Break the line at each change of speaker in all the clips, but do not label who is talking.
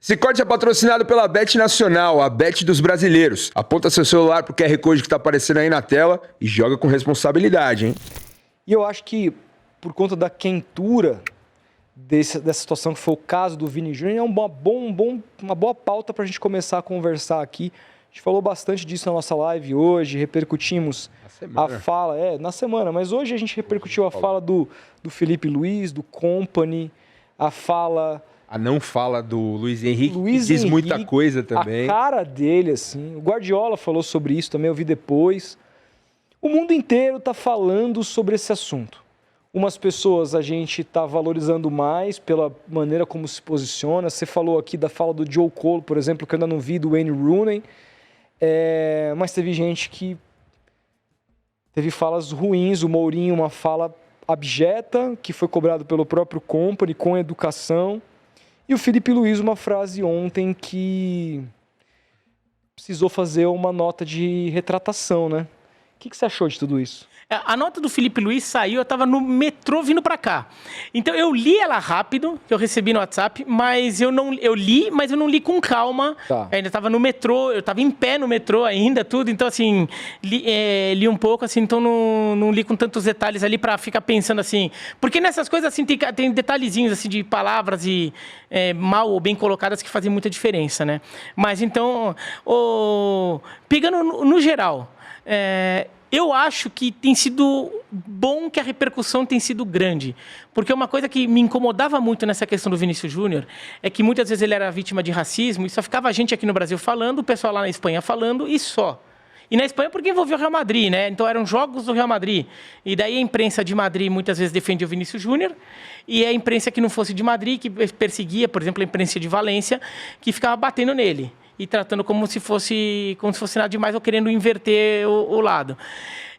Sicredi é patrocinado pela Bet Nacional, a Bet dos brasileiros. Aponta seu celular pro QR Code que está aparecendo aí na tela e joga com responsabilidade, hein?
E eu acho que, por conta da quentura dessa situação que foi o caso do Vini Júnior, é uma boa pauta para a gente começar a conversar aqui. A gente falou bastante disso na nossa live hoje, repercutimos a fala, na semana, mas hoje a gente repercutiu a fala do Felipe Luiz, do Company, a fala...
A não fala do Luiz Henrique, que diz muita coisa também.
A cara dele, assim. O Guardiola falou sobre isso também, eu vi depois. O mundo inteiro está falando sobre esse assunto. Umas pessoas a gente está valorizando mais pela maneira como se posiciona. Você falou aqui da fala do Joe Cole, por exemplo, que eu ainda não vi, do Wayne Rooney. Mas teve gente que teve falas ruins. O Mourinho, uma fala abjeta, que foi cobrado pelo próprio Company, com educação. E o Felipe Luiz, uma frase ontem que precisou fazer uma nota de retratação, né? O que você achou de tudo isso?
A nota do Felipe Luiz saiu, eu estava no metrô vindo para cá. Então eu li ela rápido, que eu recebi no WhatsApp, mas eu li, mas eu não li com calma. Tá. Eu ainda estava no metrô, eu estava em pé no metrô ainda, tudo. Então, assim, li um pouco, assim, então não li com tantos detalhes ali para ficar pensando assim. Porque nessas coisas, assim, tem detalhezinhos, assim, de palavras e mal ou bem colocadas que fazem muita diferença, né? Mas, então, pegando no geral... eu acho que tem sido bom, que a repercussão tem sido grande. Porque uma coisa que me incomodava muito nessa questão do Vinícius Júnior é que muitas vezes ele era vítima de racismo e só ficava a gente aqui no Brasil falando, o pessoal lá na Espanha falando e só. E na Espanha porque envolveu o Real Madrid, né? Então eram jogos do Real Madrid. E daí a imprensa de Madrid muitas vezes defendia o Vinícius Júnior e a imprensa que não fosse de Madrid, que perseguia, por exemplo, a imprensa de Valência, que ficava batendo nele e tratando como se fosse nada demais ou querendo inverter o lado.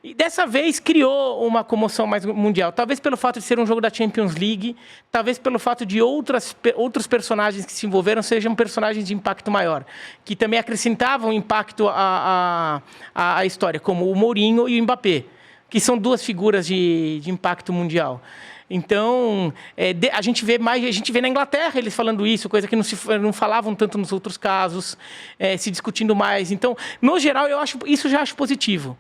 E dessa vez criou uma comoção mais mundial. Talvez pelo fato de ser um jogo da Champions League, talvez pelo fato de outros personagens que se envolveram sejam personagens de impacto maior, que também acrescentavam impacto à história, como o Mourinho e o Mbappé, que são duas figuras de impacto mundial. Então, a gente vê na Inglaterra eles falando isso, coisa que não falavam tanto nos outros casos, se discutindo mais. Então, no geral, isso já acho positivo.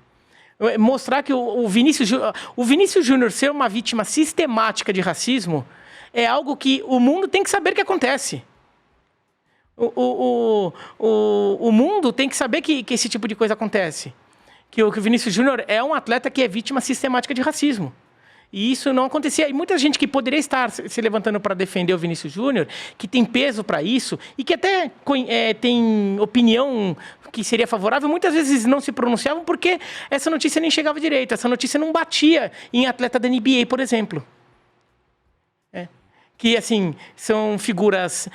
Mostrar que o Vinícius Júnior ser uma vítima sistemática de racismo é algo que o mundo tem que saber que acontece. O mundo tem que saber que esse tipo de coisa acontece. Que o Vinícius Júnior é um atleta que é vítima sistemática de racismo. E isso não acontecia. E muita gente que poderia estar se levantando para defender o Vinícius Júnior, que tem peso para isso, e que até tem opinião que seria favorável, muitas vezes não se pronunciavam porque essa notícia nem chegava direito, essa notícia não batia em atleta da NBA, por exemplo. Que, assim, são figuras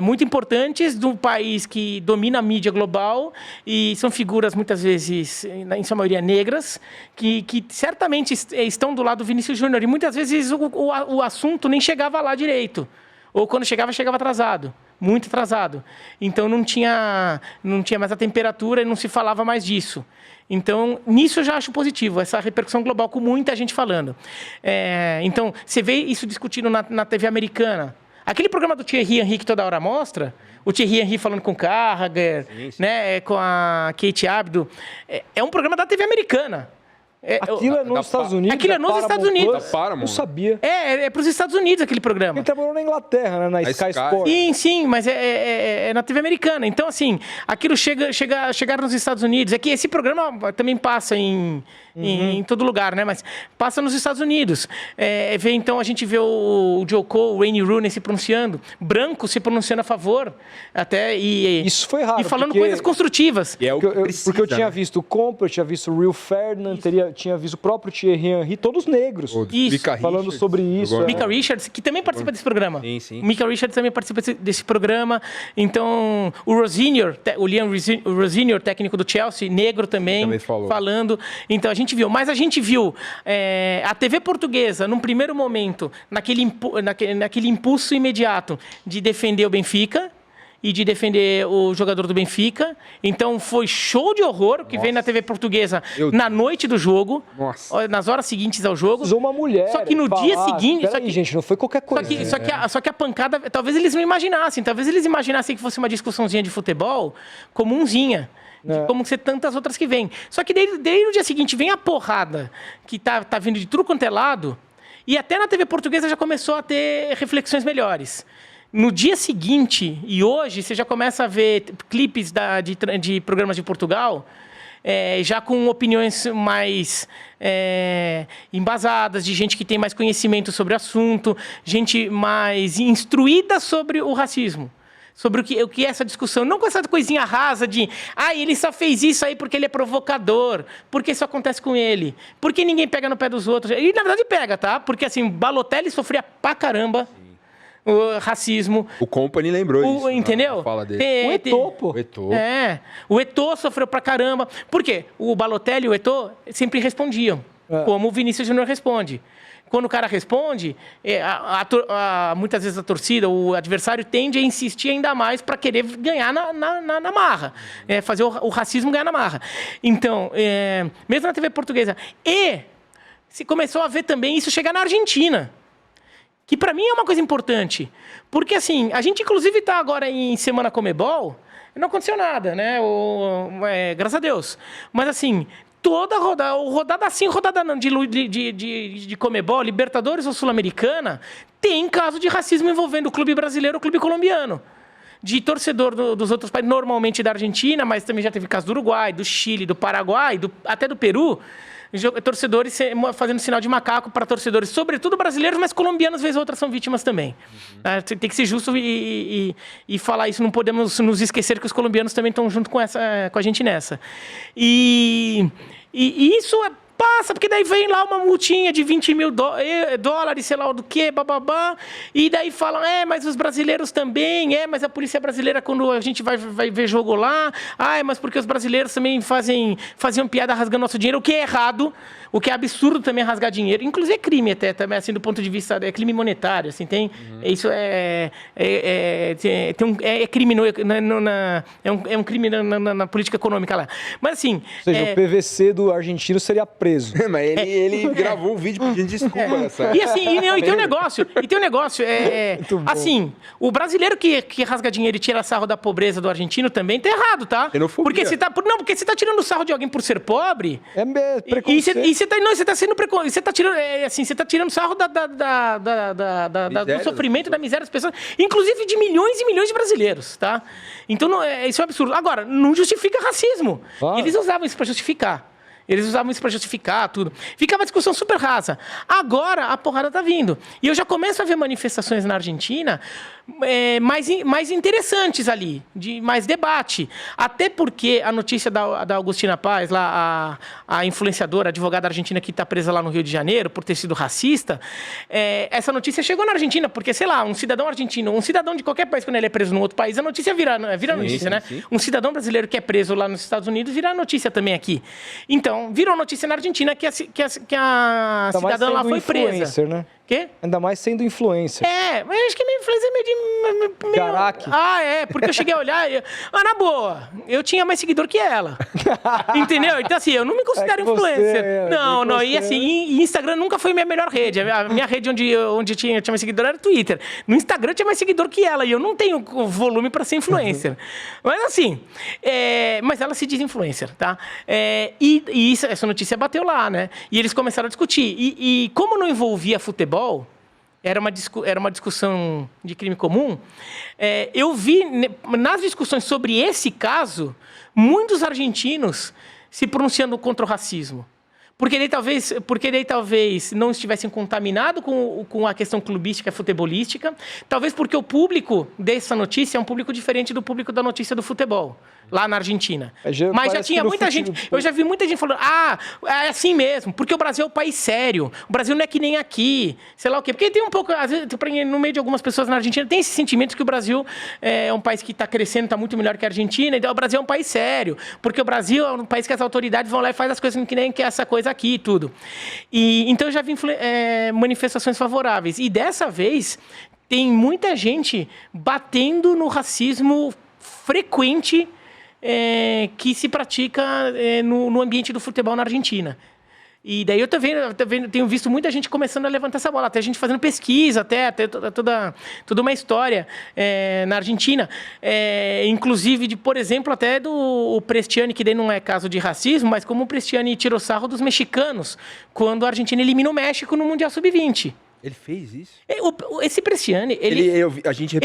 muito importantes de um país que domina a mídia global e são figuras, muitas vezes, em sua maioria, negras, que certamente estão do lado do Vinícius Júnior. E, muitas vezes, o assunto nem chegava lá direito. Ou, quando chegava atrasado. Muito atrasado. Então, não tinha mais a temperatura e não se falava mais disso. Então, nisso eu já acho positivo, essa repercussão global com muita gente falando. Então, você vê isso discutido na TV americana. Aquele programa do Thierry Henry que toda hora mostra, o Thierry Henry falando com o Carragher, sim. Né, com a Kate Abdo, é um programa da TV americana.
Aquilo é nos Estados Unidos?
Aquilo é nos Estados Unidos.
Eu sabia.
É para os Estados Unidos aquele programa.
Ele trabalhou na Inglaterra, né? Na Sky Sports.
Sim, mas é na TV americana. Então, assim, aquilo chegar nos Estados Unidos. É que esse programa também passa em todo lugar, né? Mas passa nos Estados Unidos. Então, a gente vê o Joe Cole, o Wayne Rooney se pronunciando, branco se pronunciando a favor.
Isso foi raro.
E falando coisas construtivas.
Porque eu tinha visto o Compra, eu tinha visto o Will Ferdinand, tinha visto o próprio Thierry Henry, todos negros. Falando sobre isso.
Mika Richards, que também participa desse programa.
Sim.
Mika Richards também participa desse programa. Então, o Liam Rosenior, técnico do Chelsea, negro também falando. Então, a gente viu. Mas a gente viu a TV portuguesa, num primeiro momento, naquele impulso imediato de defender o Benfica. e de defender o jogador do Benfica. Então foi show de horror que veio na TV portuguesa na noite do jogo, nas horas seguintes ao jogo.
Usou uma mulher.
Só que no dia seguinte...
Peraí, gente, não foi qualquer coisa.
Só que a pancada... Talvez eles não imaginassem. Talvez eles imaginassem que fosse uma discussãozinha de futebol comunzinha. Como ser tantas outras que vêm. Só que daí no dia seguinte vem a porrada que tá vindo de tudo quanto é lado, e até na TV portuguesa já começou a ter reflexões melhores. No dia seguinte, e hoje, você já começa a ver clipes de programas de Portugal, já com opiniões mais embasadas, de gente que tem mais conhecimento sobre o assunto, gente mais instruída sobre o racismo. Sobre o que é essa discussão. Não com essa coisinha rasa de ele só fez isso aí porque ele é provocador, porque isso acontece com ele, porque ninguém pega no pé dos outros. E, na verdade, pega, tá? Porque, assim, Balotelli sofria pra caramba o racismo.
O Company lembrou isso.
Entendeu?
Fala dele.
O Eto'o, pô.
O Eto'o sofreu pra caramba. Por quê? O Balotelli e o Eto'o sempre respondiam, como o Vinícius Júnior responde. Quando o cara responde, muitas vezes a torcida, o adversário tende a insistir ainda mais para querer ganhar na marra, fazer o racismo ganhar na marra. Então, mesmo na TV portuguesa. E se começou a ver também isso chegar na Argentina, que para mim é uma coisa importante. Porque, assim, a gente inclusive está agora em Semana Comebol, não aconteceu nada, né? Graças a Deus. Mas, assim... Toda rodada sim, rodada não, de Comebol, Libertadores ou Sul-Americana, tem caso de racismo envolvendo o clube brasileiro ou o clube colombiano. De torcedor dos outros países, normalmente da Argentina, mas também já teve caso do Uruguai, do Chile, do Paraguai, até do Peru. Torcedores fazendo sinal de macaco para torcedores, sobretudo brasileiros, mas colombianos, vez ou outra, são vítimas também. Tem que ser justo e falar isso. Não podemos nos esquecer que os colombianos também estão junto com a gente nessa. E isso passa, porque daí vem lá uma multinha de 20 mil dólares, sei lá do que, bababá, e daí falam, mas os brasileiros também, mas a polícia brasileira, quando a gente vai ver jogo lá, mas porque os brasileiros também faziam piada rasgando nosso dinheiro, o que é errado, o que é absurdo também rasgar dinheiro, inclusive é crime até, também, assim, do ponto de vista, é crime monetário, assim, isso é crime, é um crime na política econômica lá. Mas assim...
Ou seja, o PVC do argentino seria preso.
Mas ele gravou um vídeo pedindo desculpa nessa.
E assim, e tem um negócio, assim, o brasileiro que rasga dinheiro e tira sarro da pobreza do argentino também tá errado, tá? Porque você tá tirando sarro de alguém por ser pobre.
Preconceito.
E você tá sendo preconceito. Você tá tirando sarro do sofrimento, da miséria das pessoas, inclusive de milhões e milhões de brasileiros, tá? Então, isso é um absurdo. Agora, não justifica racismo. Eles usavam isso pra justificar. Tudo. Ficava uma discussão super rasa. Agora, a porrada tá vindo. E eu já começo a ver manifestações na Argentina mais interessantes ali, de mais debate. Até porque a notícia da Augustina Paz, lá, a influenciadora, a advogada argentina que está presa lá no Rio de Janeiro por ter sido racista, essa notícia chegou na Argentina, porque, sei lá, um cidadão argentino, um cidadão de qualquer país, quando ele é preso num outro país, a notícia vira notícia, né? Sim. Um cidadão brasileiro que é preso lá nos Estados Unidos vira notícia também aqui. Então, virou notícia na Argentina que a cidadã lá foi presa.
Né?
Quê?
Ainda mais sendo influencer.
Mas acho que minha influência é meio...
Caraca.
Porque eu cheguei a olhar... na boa, eu tinha mais seguidor que ela. Entendeu? Então, assim, eu não me considero influencer. Não. E assim, Instagram nunca foi minha melhor rede. A minha rede onde tinha mais seguidor era Twitter. No Instagram eu tinha mais seguidor que ela. E eu não tenho volume para ser influencer. Mas assim... mas ela se diz influencer, tá? Essa notícia bateu lá, né? E eles começaram a discutir. E como não envolvia futebol, era uma discussão de crime comum, eu vi nas discussões sobre esse caso muitos argentinos se pronunciando contra o racismo. Porque daí talvez não estivessem contaminados com a questão clubística, futebolística. Talvez porque o público dessa notícia é um público diferente do público da notícia do futebol, lá na Argentina. Mas já tinha muita gente... Eu já vi muita gente falando, é assim mesmo, porque o Brasil é um país sério. O Brasil não é que nem aqui, sei lá o quê. Porque tem um pouco, às vezes, no meio de algumas pessoas na Argentina, tem esse sentimento que o Brasil é um país que está crescendo, está muito melhor que a Argentina. Então, o Brasil é um país sério, porque o Brasil é um país que as autoridades vão lá e fazem as coisas que nem que essa coisa aqui e tudo. Então, eu já vi manifestações favoráveis. E dessa vez, tem muita gente batendo no racismo frequente que se pratica no ambiente do futebol na Argentina. E daí eu tenho visto muita gente começando a levantar essa bola, até gente fazendo pesquisa, até toda uma história na Argentina. Inclusive, por exemplo, até do Prestiani, que daí não é caso de racismo, mas como o Prestiani tirou sarro dos mexicanos, quando a Argentina elimina o México no Mundial Sub-20.
Ele fez isso?
Esse Prestiani,
a gente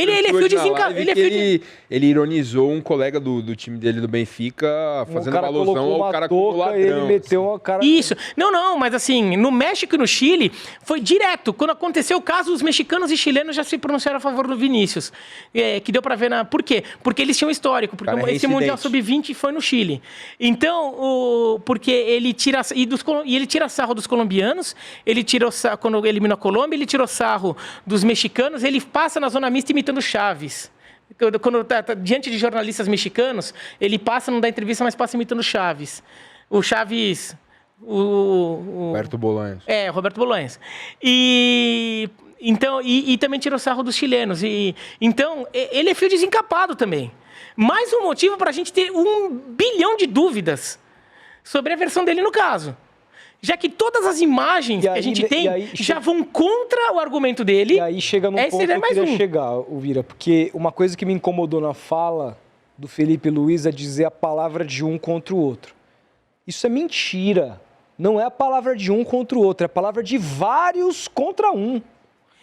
ele ironizou um colega do time dele do Benfica, fazendo uma alusão ao cara como ladrão.
Ele meteu a cara...
Isso. Não, mas assim, no México e no Chile, foi direto. Quando aconteceu o caso, os mexicanos e chilenos já se pronunciaram a favor do Vinícius. Que deu pra ver Por quê? Porque eles tinham histórico. Porque esse Mundial Sub-20 foi no Chile. Então, porque ele tira... E ele tira sarro dos colombianos, ele tirou sarro quando elimina a Colômbia, ele tirou sarro dos mexicanos, ele passa na zona mista imitando Chaves. Quando tá diante de jornalistas mexicanos, ele passa, não dá entrevista, mas passa imitando Chaves. O Chaves...
Roberto Bolanhos.
Roberto Bolanhos. E também tirou sarro dos chilenos. Então, ele é fio desencapado também. Mais um motivo para a gente ter 1 bilhão de dúvidas sobre a versão dele no caso. Já que todas as imagens que a gente tem já vão contra o argumento dele.
E aí chega num ponto que eu queria chegar, Vira, porque uma coisa que me incomodou na fala do Felipe Luiz é dizer a palavra de um contra o outro. Isso é mentira. Não é a palavra de um contra o outro, é a palavra de vários contra um.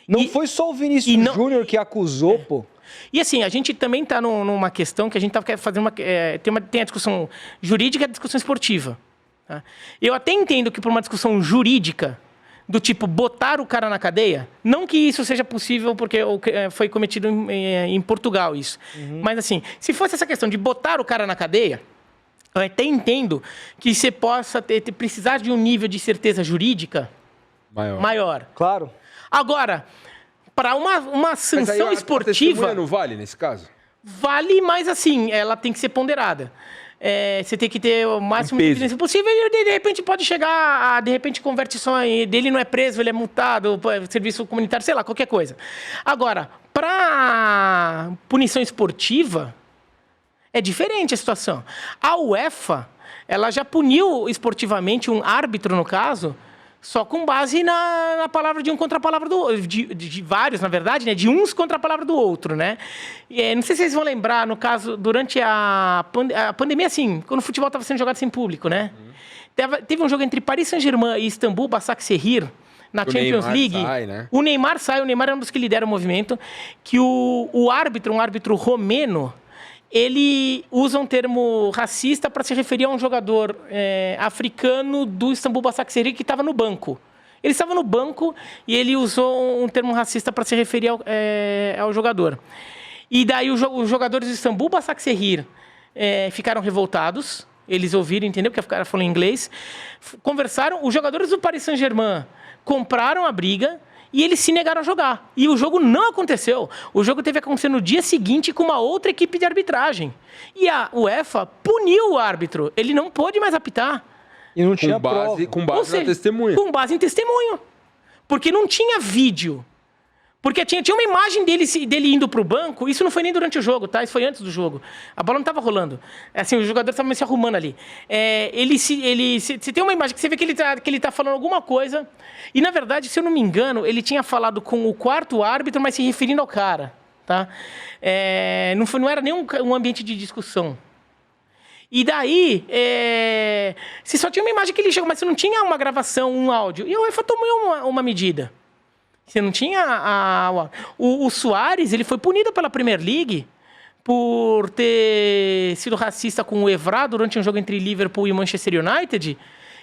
Não foi só o Vinícius Júnior que acusou, pô.
E assim, a gente também está numa questão que a gente está fazendo tem a discussão jurídica e a discussão esportiva. Tá? Eu até entendo que por uma discussão jurídica, do tipo botar o cara na cadeia, não que isso seja possível porque foi cometido em Portugal isso. Mas assim, se fosse essa questão de botar o cara na cadeia, eu até entendo que você possa precisar de um nível de certeza jurídica maior.
Claro.
Agora, para uma sanção esportiva...
Mas não vale nesse caso?
Vale, mas assim, ela tem que ser ponderada. Você tem que ter o máximo de evidência possível e de repente pode chegar de repente conversão dele não é preso, ele é multado, serviço comunitário, sei lá, qualquer coisa. Agora, para punição esportiva, é diferente a situação. A UEFA, ela já puniu esportivamente um árbitro, no caso, só com base na palavra de um contra a palavra do outro. De vários, na verdade, né? De uns contra a palavra do outro, né? Não sei se vocês vão lembrar, no caso, durante a pandemia, assim, quando o futebol estava sendo jogado sem público, né? Teve um jogo entre Paris Saint-Germain e Istambul Basaksehir, na Champions League. O Neymar sai, o Neymar é um dos que lidera o movimento, que o árbitro, um árbitro romeno, ele usa um termo racista para se referir a um jogador africano do Istambul Basaksehir que estava no banco. Ele estava no banco e ele usou um termo racista para se referir ao jogador. E daí os jogadores do Istambul Basaksehir ficaram revoltados. Eles ouviram, entendeu? Porque o cara falou em inglês. Conversaram. Os jogadores do Paris Saint-Germain compraram a briga e eles se negaram a jogar. E o jogo não aconteceu. O jogo teve que acontecer no dia seguinte com uma outra equipe de arbitragem. E a UEFA puniu o árbitro. Ele não pôde mais apitar.
E não tinha prova.
Com base na testemunha.
Com base em testemunho. Porque não tinha vídeo. Porque tinha uma imagem dele indo pro banco. Isso não foi nem durante o jogo, tá? Isso foi antes do jogo. A bola não estava rolando. Assim, os jogadores estavam se arrumando ali. Você tem uma imagem que você vê que ele tá falando alguma coisa. E, na verdade, se eu não me engano, ele tinha falado com o quarto árbitro, mas se referindo ao cara. Tá? Não era nem um ambiente de discussão. E daí, você só tinha uma imagem que ele chegou, mas você não tinha uma gravação, um áudio. E a UEFA tomou uma medida. Você não tinha o Suárez, ele foi punido pela Premier League por ter sido racista com o Evra durante um jogo entre Liverpool e Manchester United.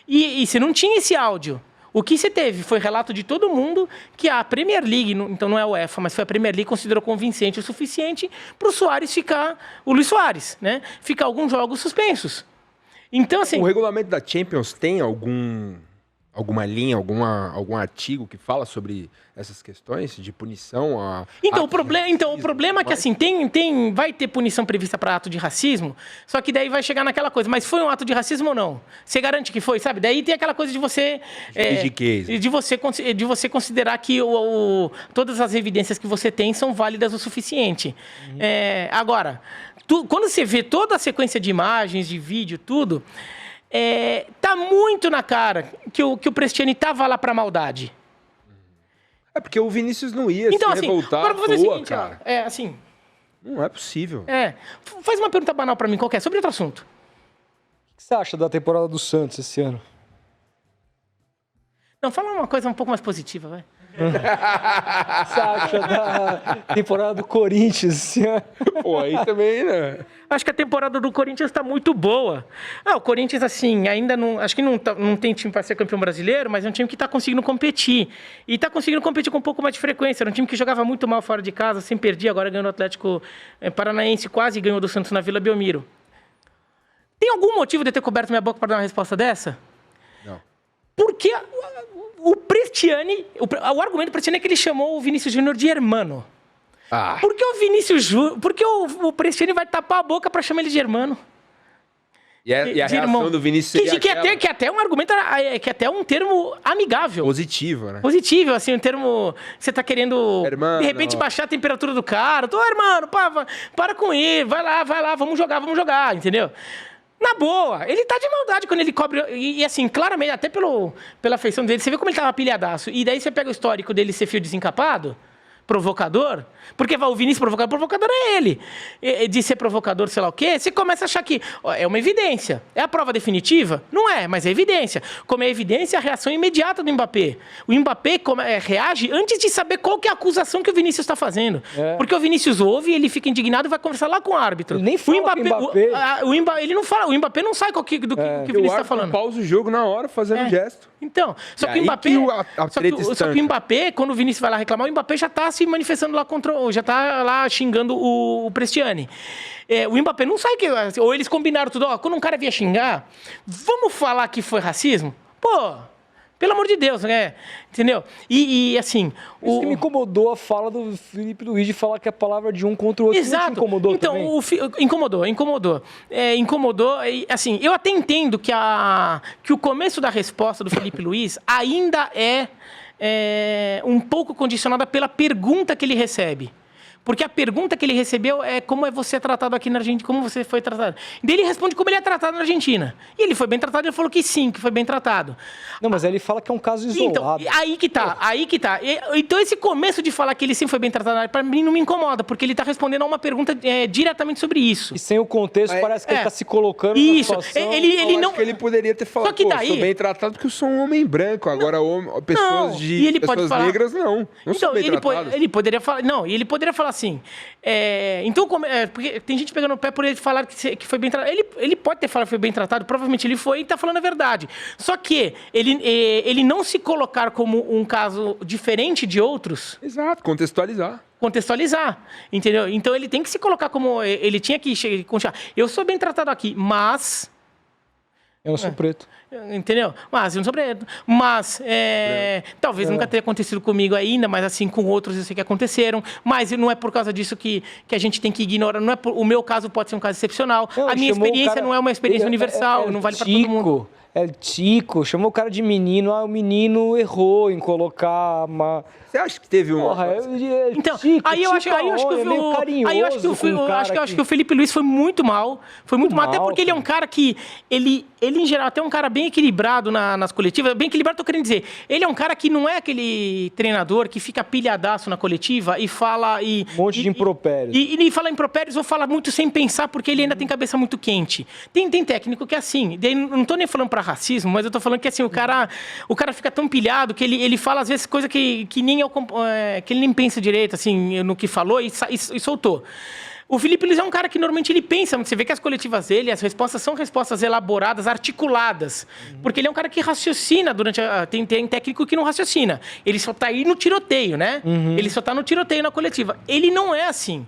E você não tinha esse áudio. O que você teve foi relato de todo mundo que a Premier League, então não é a UEFA, mas foi a Premier League, considerou convincente o suficiente para o Suárez o Luis Suárez, né? Ficar alguns jogos suspensos. Então, assim...
O regulamento da Champions tem alguma linha, algum artigo que fala sobre essas questões de punição?
O problema é que assim, vai ter punição prevista para ato de racismo, só que daí vai chegar naquela coisa, mas foi um ato de racismo ou não? Você garante que foi, sabe? Daí tem aquela coisa de você... de você considerar que todas as evidências que você tem são válidas o suficiente. Agora, quando você vê toda a sequência de imagens, de vídeo, tudo... tá muito na cara que o Prestiani tava lá pra maldade.
É porque o Vinícius não ia
então,
se revoltar à toa,
seguinte,
cara.
Assim...
Não é possível.
Faz uma pergunta banal pra mim, qualquer, sobre outro assunto.
O que você acha da temporada do Santos esse ano?
Não, fala uma coisa um pouco mais positiva, vai.
O que você acha da temporada do Corinthians esse ano?
Pô, aí também, né?
Acho que a temporada do Corinthians está muito boa. O Corinthians, assim, ainda não... Acho que não tem time para ser campeão brasileiro, mas é um time que está conseguindo competir. E está conseguindo competir com um pouco mais de frequência. Era um time que jogava muito mal fora de casa, sempre perdia, agora ganhou o Atlético Paranaense, quase ganhou do Santos na Vila Belmiro. Tem algum motivo de eu ter coberto minha boca para dar uma resposta dessa?
Não.
Porque o Prestiani... O argumento do Prestiani é que ele chamou o Vinícius Júnior de hermano. Porque o Vinícius Júnior... Porque o Prestiani vai tapar a boca pra chamar ele de hermano.
E a reação do Vinícius seria
que até um argumento... Que até um termo amigável.
Positivo, né?
Positivo, assim, um termo... Você tá querendo,
hermano,
de repente, baixar a temperatura do cara. Hermano, para com ele. Vai lá, vamos jogar, entendeu? Na boa, ele tá de maldade quando ele cobre... E assim, claramente, até pela feição dele, você vê como ele tava pilhadaço. E daí você pega o histórico dele ser fio desencapado... Provocador, porque o Vinícius provocador é ele, de ser provocador, sei lá o quê, você começa a achar que é uma evidência. É a prova definitiva? Não é, mas é evidência. Como é evidência, a reação imediata do Mbappé. O Mbappé reage antes de saber qual que é a acusação que o Vinícius está fazendo. Porque o Vinícius ouve, ele fica indignado e vai conversar lá com o árbitro.
Ele nem fala com o Mbappé.
Ele não fala, o Mbappé não sabe do que o Vinícius está falando.
Pausa o jogo na hora fazendo gesto.
Então, só que o Mbappé... Só que o Mbappé, quando o Vinícius vai lá reclamar, o Mbappé já está se manifestando lá já tá lá xingando o Prestiani. O Mbappé não sabe que... Ou eles combinaram tudo, quando um cara vinha xingar, vamos falar que foi racismo? Pô, pelo amor de Deus, né? Entendeu? E assim...
Isso que me incomodou a fala do Felipe Luiz de falar que a palavra de um contra o outro.
Exato.
Não te incomodou
então,
também?
Incomodou. Incomodou. Assim, eu até entendo que o começo da resposta do Felipe Luiz ainda é um pouco condicionada pela pergunta que ele recebe. Porque a pergunta que ele recebeu é como é você tratado aqui na Argentina, como você foi tratado. Daí ele responde como ele é tratado na Argentina. E ele foi bem tratado, ele falou que sim, que foi bem tratado.
Não, mas ele fala que é um caso isolado.
Então, aí que tá. Então esse começo de falar que ele sim foi bem tratado, pra mim não me incomoda, porque ele tá respondendo a uma pergunta diretamente sobre isso.
E sem o contexto, parece que ele tá se colocando
na situação. Ele não...
Acho que ele poderia ter falado, sou bem tratado porque eu sou um homem branco, agora pessoas negras não sou bem tratado.
Ele poderia falar... Não, e ele poderia falar assim... porque tem gente pegando o pé por ele falar que foi bem tratado. Ele pode ter falado que foi bem tratado, provavelmente ele foi e está falando a verdade. Só que ele não se colocar como um caso diferente de outros...
Exato, contextualizar, entendeu? Então ele tem que se colocar como... Ele tinha que... Eu sou bem tratado aqui, mas...
Eu não sou preto.
Entendeu? Mas eu não sou preto. Mas talvez nunca tenha acontecido comigo ainda, mas assim, com outros eu sei que aconteceram. Mas não é por causa disso que a gente tem que ignorar. Não é o meu caso pode ser um caso excepcional. A minha experiência não é uma experiência universal, não vale para todo mundo.
Tico, chamou o cara de menino, o menino errou em colocar uma...
Você acha que teve um...
Então, aí eu acho que o Felipe Luiz foi muito mal. Foi muito mal, até porque ele é um cara que... Ele, em geral, até um cara bem equilibrado nas coletivas. Bem equilibrado, tô querendo dizer. Ele é um cara que não é aquele treinador que fica pilhadaço na coletiva e fala...
Um monte de impropérios.
E fala impropérios ou fala muito sem pensar, porque ele ainda tem cabeça muito quente. Tem técnico que é assim. Daí, não tô nem falando pra racismo, mas eu tô falando que assim, o cara fica tão pilhado que ele fala, às vezes, coisa que nem que ele nem pensa direito, assim, no que falou e soltou. O Felipe Luiz é um cara que normalmente ele pensa, você vê que as coletivas dele, as respostas são respostas elaboradas, articuladas, porque ele é um cara que raciocina tem técnico que não raciocina, ele só tá aí no tiroteio, né? Ele só tá no tiroteio na coletiva. Ele não é assim.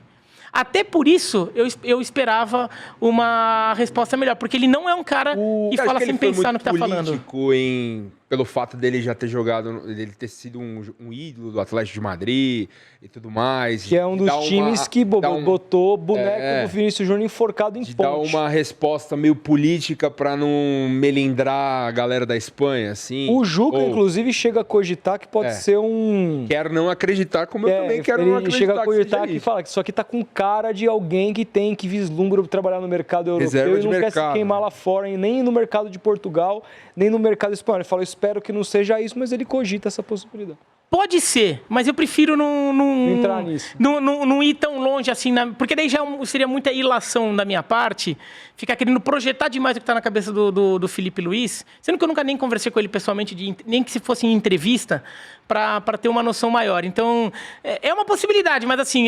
Até por isso, eu esperava uma resposta melhor, porque ele não é um cara que fala sem pensar no que tá falando.
Em pelo fato dele já ter jogado, dele ter sido um ídolo do Atlético de Madrid e tudo mais.
Que é um dos times que botou boneco do Vinícius Júnior enforcado em ponte.
Dar uma resposta meio política para não melindrar a galera da Espanha, assim.
O Juca, inclusive, chega a cogitar que pode ser um...
Quero não acreditar, como eu também quero não acreditar.
Ele chega a cogitar que fala que isso aqui tá com cara de alguém que vislumbra trabalhar no mercado europeu e não quer se queimar lá fora, nem no mercado de Portugal, nem no mercado espanhol. Ele fala, espero que não seja isso, mas ele cogita essa possibilidade.
Pode ser, mas eu prefiro não
entrar nisso.
Não ir tão longe assim, porque daí já seria muita ilação da minha parte, ficar querendo projetar demais o que está na cabeça do Felipe Luiz, sendo que eu nunca nem conversei com ele pessoalmente, nem que se fosse em entrevista, para ter uma noção maior. Então, é uma possibilidade, mas assim,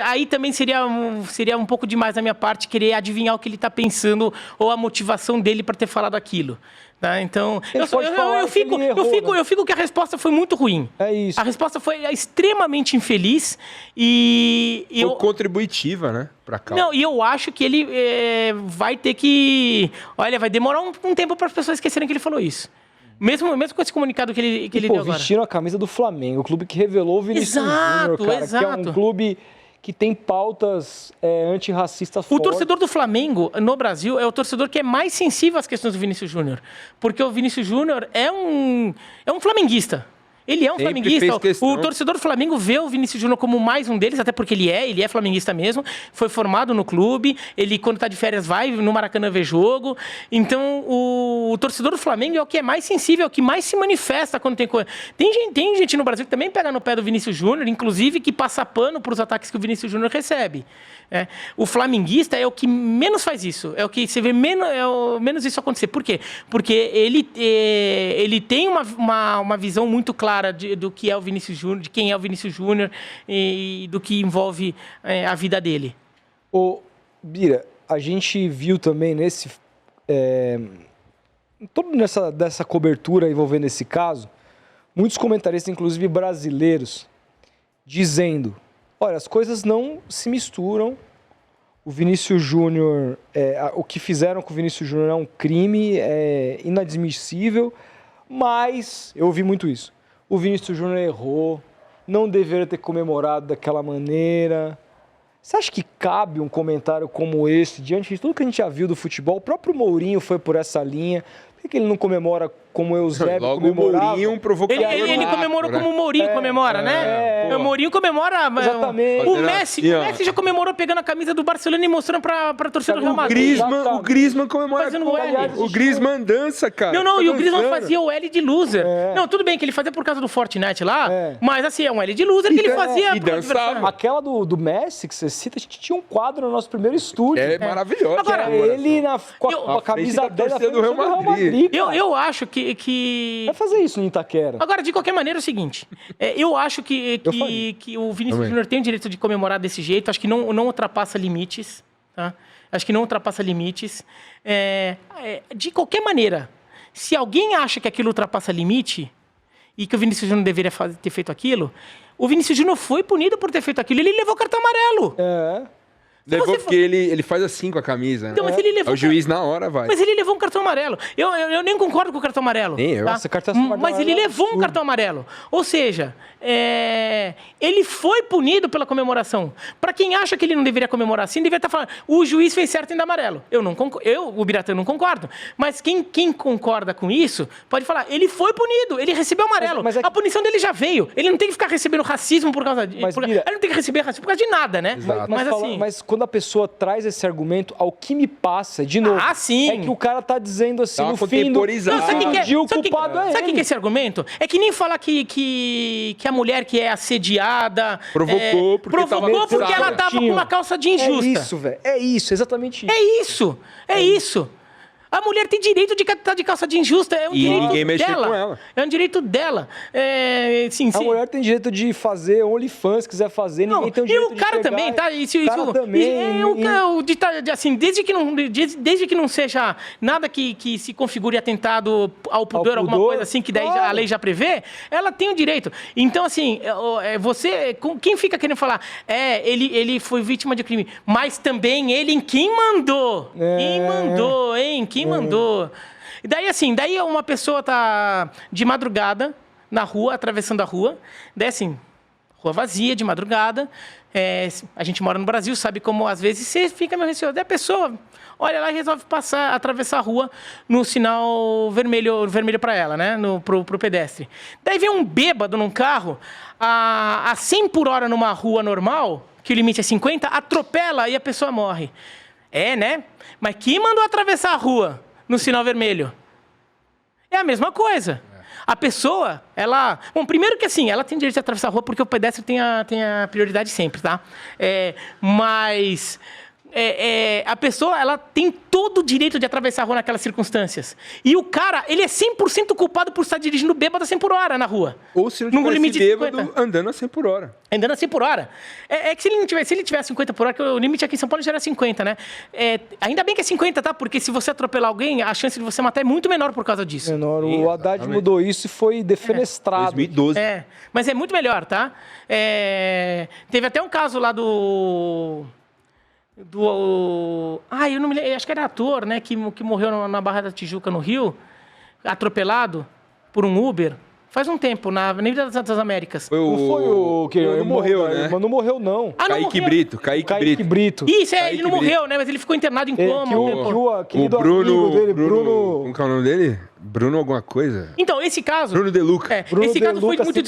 aí também seria um pouco demais da minha parte querer adivinhar o que ele está pensando ou a motivação dele para ter falado aquilo. Tá? Então, eu fico que a resposta foi muito ruim.
É isso.
A resposta foi extremamente infeliz e
foi contributiva, né? Pra cá.
Não, e eu acho que ele vai ter que... Olha, vai demorar um tempo para as pessoas esquecerem que ele falou isso. Mesmo com esse comunicado que ele deu agora.
Vestiram a camisa do Flamengo, o clube que revelou o Vinícius Júnior, cara, que é um clube que tem pautas antirracistas fortes.
O torcedor do Flamengo, no Brasil, é o torcedor que é mais sensível às questões do Vinícius Júnior. Porque o Vinícius Júnior é um flamenguista. Ele é um flamenguista. O torcedor do Flamengo vê o Vinícius Júnior como mais um deles, até porque ele é flamenguista mesmo. Foi formado no clube. Ele, quando está de férias, vai no Maracanã ver jogo. Então, o torcedor do Flamengo é o que é mais sensível, é o que mais se manifesta quando tem coisa. Tem gente no Brasil que também pega no pé do Vinícius Júnior, inclusive que passa pano para os ataques que o Vinícius Júnior recebe. O flamenguista é o que menos faz isso. É o que você vê menos isso acontecer. Por quê? Porque ele tem uma visão muito clara do que é o Vinícius Júnior, de quem é o Vinícius Júnior e do que envolve a vida dele.
Ô, Bira, a gente viu também dessa cobertura envolvendo esse caso, muitos comentaristas, inclusive brasileiros, dizendo: olha, as coisas não se misturam. O Vinícius Júnior, o que fizeram com o Vinícius Júnior é um crime, é inadmissível, mas eu ouvi muito isso. O Vinícius Júnior errou, não deveria ter comemorado daquela maneira. Você acha que cabe um comentário como esse, diante de tudo que a gente já viu do futebol? O próprio Mourinho foi por essa linha. Por que ele não comemora como o Eusébio comemorava?
O Mourinho provocou.
Ele comemorou como o Mourinho comemora, né? O Mourinho comemora.
Exatamente.
O Messi já comemorou pegando a camisa do Barcelona e mostrando pra torcida do Real Madrid.
O Griezmann comemora. O Griezmann dança, cara.
Não, e o Griezmann fazia o L de loser. Não, tudo bem que ele fazia por causa do Fortnite lá, mas assim, é um L de loser que ele fazia.
E dançava.
Aquela do Messi que você cita, a gente tinha um quadro no nosso primeiro estúdio.
É maravilhoso.
Agora, ele com a camisa dele
do Real Madrid.
Eu acho que...
Vai fazer isso no Itaquera.
Agora, de qualquer maneira, é o seguinte. Eu acho que o Vinícius Júnior tem o direito de comemorar desse jeito. Acho que não ultrapassa limites. Tá? Acho que não ultrapassa limites. De qualquer maneira, se alguém acha que aquilo ultrapassa limite e que o Vinícius Júnior deveria ter feito aquilo, o Vinícius Júnior foi punido por ter feito aquilo. Ele levou cartão amarelo.
Levou porque ele faz assim com a camisa.
Então, mas ele levou
o juiz na hora vai.
Mas ele levou um cartão amarelo. Eu nem concordo com o cartão amarelo.
Nem eu.
Tá?
Esse cartão
mas ele levou um cartão amarelo. Ou seja, ele foi punido pela comemoração. Para quem acha que ele não deveria comemorar assim, deveria estar falando, o juiz fez certo em dar amarelo. O Biratã, não concordo. Mas quem concorda com isso, pode falar, ele foi punido, ele recebeu amarelo. Mas a punição dele já veio. Ele não tem que ficar recebendo racismo por causa disso. Ele não tem que receber racismo por causa de nada, né?
Mas quando a pessoa traz esse argumento, ao que me passa, de novo, é que o cara tá dizendo assim, no fim do
dia
o culpado é ele.
Sabe o que é esse argumento? É que nem falar que a mulher que é assediada...
Provocou
porque ela tava com uma calça jeans justa.
É isso, velho. É isso, exatamente
isso. É isso. A mulher tem direito de estar de calça jeans justa, é um direito dela. Com ela. É um direito dela.
A mulher tem direito de fazer OnlyFans, se quiser fazer, ninguém tem o direito de
E o cara também, tá? Desde que não seja nada que se configure atentado ao pudor, alguma coisa assim, que daí a lei já prevê, ela tem o direito. Então, assim, quem fica querendo falar, ele foi vítima de crime, mas também quem mandou? Quem mandou, hein? Quem mandou? E daí, assim, uma pessoa tá de madrugada na rua, atravessando a rua, daí, assim, rua vazia, de madrugada, a gente mora no Brasil, sabe como, às vezes, você fica meio receoso. Daí a pessoa olha lá e resolve atravessar a rua no sinal vermelho para ela, né, pro pedestre. Daí vem um bêbado num carro, a 100 por hora numa rua normal, que o limite é 50, atropela e a pessoa morre. Né? Mas quem mandou atravessar a rua no sinal vermelho? É a mesma coisa. A pessoa, ela... Bom, primeiro que assim, ela tem direito de atravessar a rua porque o pedestre tem a prioridade sempre, tá? Mas... a pessoa, ela tem todo o direito de atravessar a rua naquelas circunstâncias. E o cara, ele é 100% culpado por estar dirigindo bêbado a 100 por hora na rua.
Ou se não tivesse bêbado, andando a 100 por hora.
Andando a 100 por hora. Que se ele tivesse 50 por hora, que o limite aqui em São Paulo já era 50, né? Ainda bem que é 50, tá? Porque se você atropelar alguém, a chance de você matar é muito menor por causa disso.
Menor. O Haddad mudou isso e foi defenestrado.
2012.
Mas é muito melhor, tá? Teve até um caso lá eu não me lembro, acho que era ator, né, que morreu na Barra da Tijuca, no Rio, atropelado por um Uber, faz um tempo, na Avenida das Américas.
Não foi o que ele morreu, né? Mas não morreu, não.
Kaique Brito.
Isso, ele não morreu, né, mas ele ficou internado em coma.
O Bruno... Como que é o nome dele? Bruno alguma coisa?
Então, esse caso...
Bruno De Luca.
Esse caso foi muito...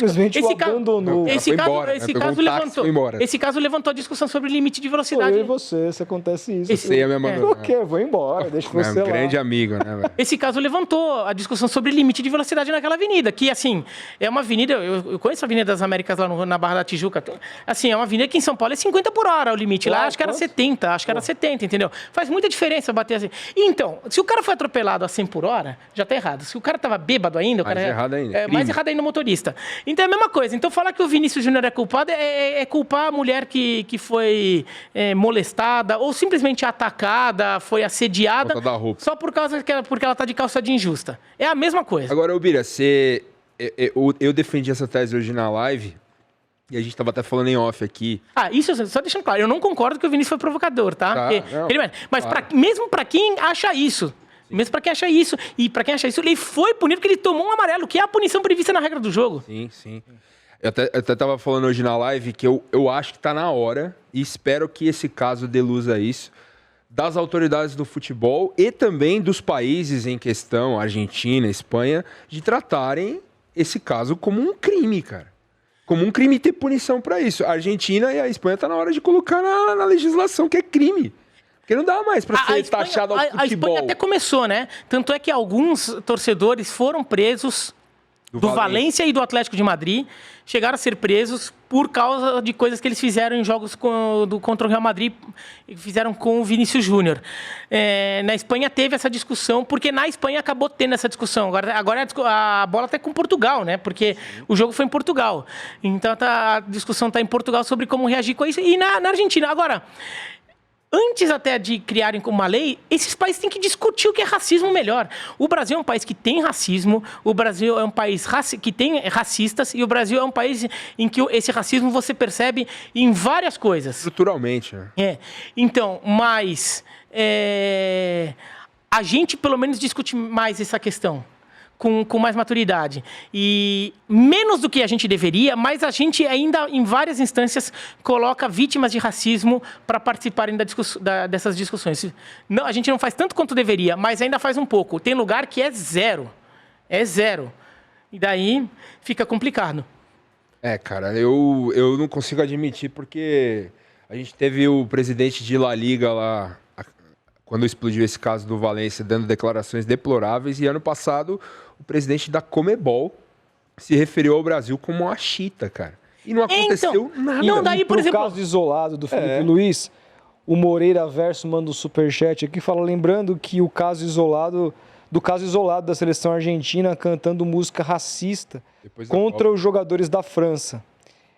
Esse caso levantou a discussão sobre limite de velocidade.
Eu e você, se acontece isso.
Esse aí é minha mãe.
Por quê? Vou embora, deixa você lá.
É um grande amigo, né, velho?
Esse caso levantou a discussão sobre limite de velocidade naquela avenida, que, assim, é uma avenida... Eu conheço a Avenida das Américas lá na Barra da Tijuca. Assim, é uma avenida que em São Paulo é 50 por hora o limite. Lá, acho que era 70. Acho que era 70, entendeu? Faz muita diferença bater assim. Então, se o cara foi atropelado a 100 por hora, já tá errado. Se o cara tava bêbado ainda...
Mais errado ainda.
Mais errado ainda o motorista. Então é a mesma coisa. Então falar que o Vinícius Júnior é culpado é culpar a mulher que foi molestada ou simplesmente atacada, foi assediada só porque ela tá de calça jeans justa. É a mesma coisa.
Agora, Ubira, eu defendi essa tese hoje na live e a gente tava até falando em off aqui.
Isso só deixando claro. Eu não concordo que o Vinícius foi provocador, tá? Mas claro. Mesmo pra quem acha isso... Mesmo para quem acha isso. E para quem acha isso, ele foi punido porque ele tomou um amarelo, que é a punição prevista na regra do jogo.
Sim. Eu até tava falando hoje na live que eu acho que tá na hora, e espero que esse caso dê luz a isso, das autoridades do futebol e também dos países em questão, Argentina, Espanha, de tratarem esse caso como um crime, cara. Como um crime e ter punição para isso. A Argentina e a Espanha tá na hora de colocar na legislação que é crime. Porque não dá mais para ser taxado ao futebol.
A Espanha até começou, né? Tanto é que alguns torcedores foram presos do Valência e do Atlético de Madrid. Chegaram a ser presos por causa de coisas que eles fizeram em jogos contra o Real Madrid. Fizeram com o Vinícius Júnior. Na Espanha teve essa discussão, porque na Espanha acabou tendo essa discussão. Agora a bola está com Portugal, né? Porque o jogo foi em Portugal. Então a discussão está em Portugal sobre como reagir com isso. E na Argentina. Agora... Antes até de criarem uma lei, esses países têm que discutir o que é racismo melhor. O Brasil é um país que tem racismo, o Brasil é um país que tem racistas, e o Brasil é um país em que esse racismo você percebe em várias coisas.
Estruturalmente, né?
Então, mas a gente pelo menos discute mais essa questão. Com mais maturidade. E menos do que a gente deveria, mas a gente ainda, em várias instâncias, coloca vítimas de racismo para participarem dessas discussões. Não, a gente não faz tanto quanto deveria, mas ainda faz um pouco. Tem lugar que é zero. É zero. E daí fica complicado.
Cara, eu não consigo admitir, porque a gente teve o presidente de La Liga lá... Quando explodiu esse caso do Valência, dando declarações deploráveis, e ano passado o presidente da Conmebol se referiu ao Brasil como uma chita, cara. E não aconteceu nada.
Não, daí, por exemplo... caso isolado do Felipe Luiz, o Moreira Verso manda um superchat aqui, fala, lembrando que do caso isolado da seleção argentina cantando música racista contra os jogadores da França.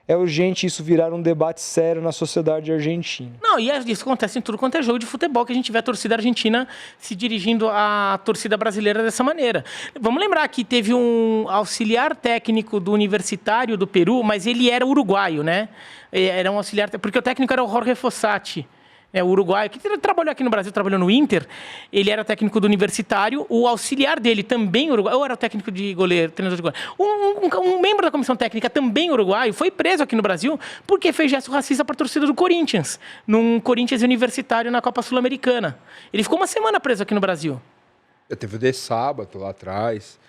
É urgente isso virar um debate sério na sociedade argentina.
Não, e isso acontece em tudo quanto é jogo de futebol, que a gente vê a torcida argentina se dirigindo à torcida brasileira dessa maneira. Vamos lembrar que teve um auxiliar técnico do Universitário do Peru, mas ele era uruguaio, né? Era um auxiliar, porque o técnico era o Jorge Fossati. o uruguaio, que trabalhou aqui no Brasil, trabalhou no Inter, ele era técnico do Universitário, o auxiliar dele também uruguaio, ou era o técnico de goleiro, treinador de goleiro. Um membro da comissão técnica também uruguaio foi preso aqui no Brasil porque fez gesto racista para a torcida do Corinthians, num Corinthians Universitário na Copa Sul-Americana. Ele ficou uma semana preso aqui no Brasil.
Teve o De Sábato lá atrás.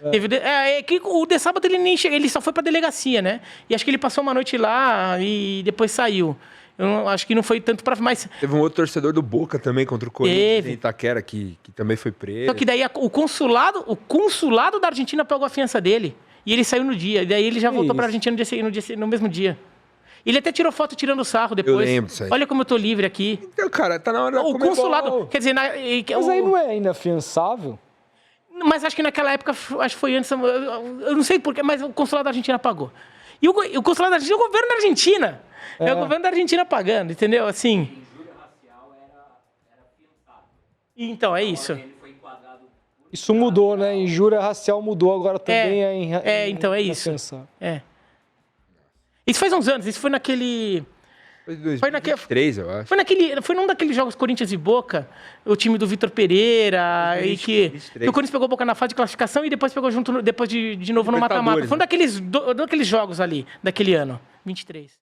Que o De Sábato ele nem chegou, ele só foi pra delegacia, né? E acho que ele passou uma noite lá e depois saiu. Eu acho que não foi tanto pra... Mas...
Teve um outro torcedor do Boca também contra o Corinthians em Itaquera, que também foi preso.
Só que daí o consulado da Argentina pegou a fiança dele. E ele saiu no dia. E daí ele já voltou pra Argentina no mesmo dia. Ele até tirou foto tirando sarro depois.
Eu lembro disso aí.
Olha como eu tô livre aqui.
Então, cara, tá na hora da
O consulado... Quer dizer...
Mas aí não é inafiançável?
Mas acho que naquela época, acho que foi antes, eu não sei porquê, mas o consulado da Argentina pagou. E o consulado da Argentina é o governo da Argentina. É o governo da Argentina pagando, entendeu? Assim.
Injúria racial era afiançável.
Então, é isso.
Ele foi enquadrado por...
Isso mudou, né? Injúria racial mudou agora também.
Então é isso. Isso faz uns anos, isso foi naquele...
Foi naquele 2003, eu acho.
Foi num daqueles jogos Corinthians e Boca, o time do Vitor Pereira, e que o Corinthians pegou Boca na fase de classificação e depois pegou junto, depois de novo no mata-mata. Foi um daqueles jogos ali, daquele ano, 23.